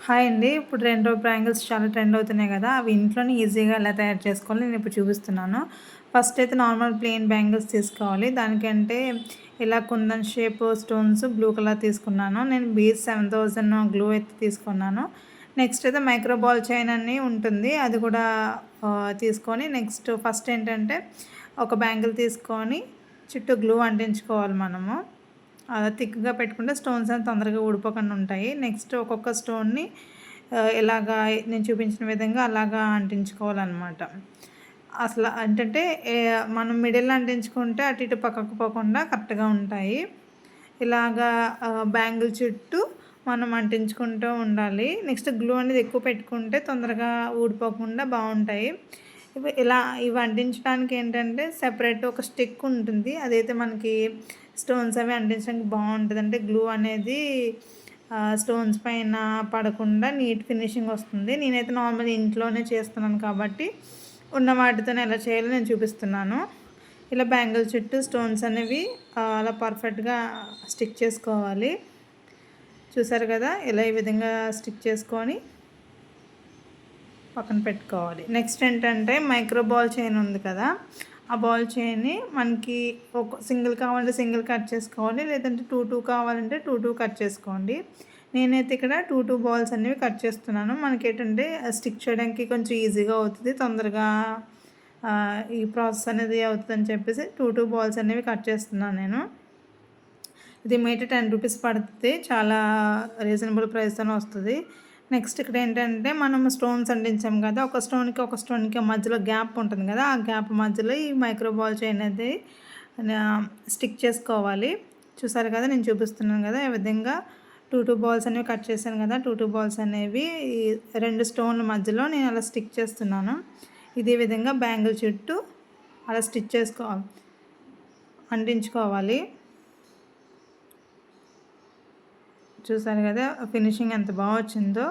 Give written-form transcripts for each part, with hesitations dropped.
Hi అండి. ఇప్పుడు rainbow bangles చాలా ట్రెండ్ అవుతున్నాయి గదా! అవి ఇంట్లోనే ఈజీగా ఎలా తయారు చేసుకోవాలో నేనిప్పుడు చూపిస్తున్నాను. ఫస్ట్ అయితే నార్మల్ ప్లెయిన్ బ్యాంగిల్స్ తీసుకోవాలి. దానికంటే ఇలా kundan shape stones blue colour తీసుకున్నాను. నేను బీస్ 7000 గ్లూ అయితే తీసుకున్నాను. నెక్స్ట్ అయితే మైక్రో బాల్ చైన్ అని ఉంటుంది. అది కూడా తీసుకొని నెక్స్ట్ ఫస్ట్ ఏంటంటే ఒక బ్యాంగిల్ తీసుకొని చుట్టూ గ్లూ అంటించుకోవాలి మనము. అలా థిక్‌గా పెట్టుకుంటే స్టోన్స్ అని తొందరగా ఊడిపోకుండా ఉంటాయి. నెక్స్ట్ ఒక్కొక్క స్టోన్‌ని ఇలాగా నేను చూపించిన విధంగా అలాగా అంటించుకోవాలనమాట. అసల ఏంటంటే మనం మిడిల్‌లో అంటించుకుంటే అటు ఇటు పక్కకు పోకుండా కరెక్ట్‌గా ఉంటాయి. ఇలాగా బ్యాంగిల్ చుట్టూ మనం అంటించుకుంటూ ఉండాలి. నెక్స్ట్ గ్లూ అనేది ఎక్కువ పెట్టుకుంటే తొందరగా ఊడిపోకుండా బావుంటాయి. ఇవి అంటించడానికి ఏంటంటే సెపరేట్ ఒక స్టిక్ ఉంటుంది. అదైతే మనకి స్టోన్స్ అవి అంటించడానికి బావుంటది. అంటే గ్లూ అనేది స్టోన్స్ పైన పడకుండా నీట్ ఫినిషింగ్ వస్తుంది. నేనైతే నార్మల్‌గా ఇంట్లోనే చేస్తున్నాను కాబట్టి ఉన్న వాటితోనే ఎలా చేయాలో నేను చూపిస్తున్నాను. ఇలా బ్యాంగిల్ చుట్టూ స్టోన్స్ అనేవి అలా పర్ఫెక్ట్‌గా స్టిక్ చేసుకోవాలి. చూసారు కదా! ఇలా ఈ విధంగా స్టిక్ చేసుకొని పక్కన పెట్టుకోవాలి. నెక్స్ట్ ఏంటంటే మైక్రో బాల్ చైన్ ఉంది కదా! ఆ బాల్ చైన్‌ని మనకి ఒక సింగిల్ కావాలంటే సింగిల్ కట్ చేసుకోవాలి. లేదంటే 2 కావాలంటే 2 కట్ చేసుకోండి. నేనైతే ఇక్కడ 2 బాల్స్ అనేవి కట్ చేస్తున్నాను. మనకేంటంటే స్టిక్ చేయడానికి కొంచెం ఈజీగా అవుతది. తొందరగా ఈ ప్రాసెస్ అనేది అవుతదని చెప్పేసి 2 బాల్స్ అనేవి కట్ చేస్తున్నాను నేను. ఇది మీటర్ 10 రూపీస్ పడుతది. చాలా రీజనబుల్ ప్రైస్‌తోనే వస్తది. నెక్స్ట్ ఇక్కడ ఏంటంటే మనం స్టోన్స్ అంటించాం కదా! ఒక స్టోన్‌కి మధ్యలో గ్యాప్ ఉంటుంది కదా! ఆ గ్యాప్ మధ్యలో ఈ మైక్రో బాల్ చైన్ అనేది స్టిక్ చేసుకోవాలి. చూసారు కదా! నేను చూపిస్తున్నాను కదా! ఈ విధంగా 2 బాల్స్ అనేవి కట్ చేశాను కదా! 2 బాల్స్ అనేవి ఈ 2 స్టోన్ల మధ్యలో నేను అలా స్టిక్ చేస్తున్నాను. ఇదే విధంగా బ్యాంగిల్ చుట్టూ అలా స్టిచ్ అంటించుకోవాలి. చూసారు కదా! ఫినిషింగ్ ఎంత వచ్చిందో.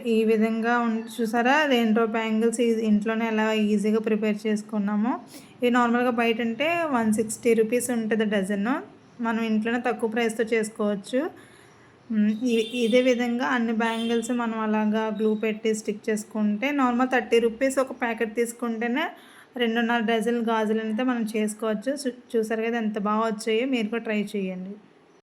ఈ విధంగా చూసారా? రెయిన్‌బో బ్యాంగిల్స్ ఇంట్లోనే ఎలా ఈజీగా ప్రిపేర్ చేసుకున్నామో. ఇవి నార్మల్‌గా బయటంటే 160 రూపీస్ ఉంటది డజను. మనం ఇంట్లోనే తక్కువ ప్రైస్‌తో చేసుకోవచ్చు. ఇదే విధంగా అన్ని బ్యాంగిల్స్ మనం అలాగా గ్లూ పెట్టి స్టిక్ చేసుకుంటే నార్మల్ 30 రూపీస్ ఒక ప్యాకెట్ తీసుకుంటేనే 2.5 డజన్లు గాజులనైతే మనం చేసుకోవచ్చు. చూసారు కదా! ఎంత వచ్చాయో మీరు కూడా ట్రై చేయండి.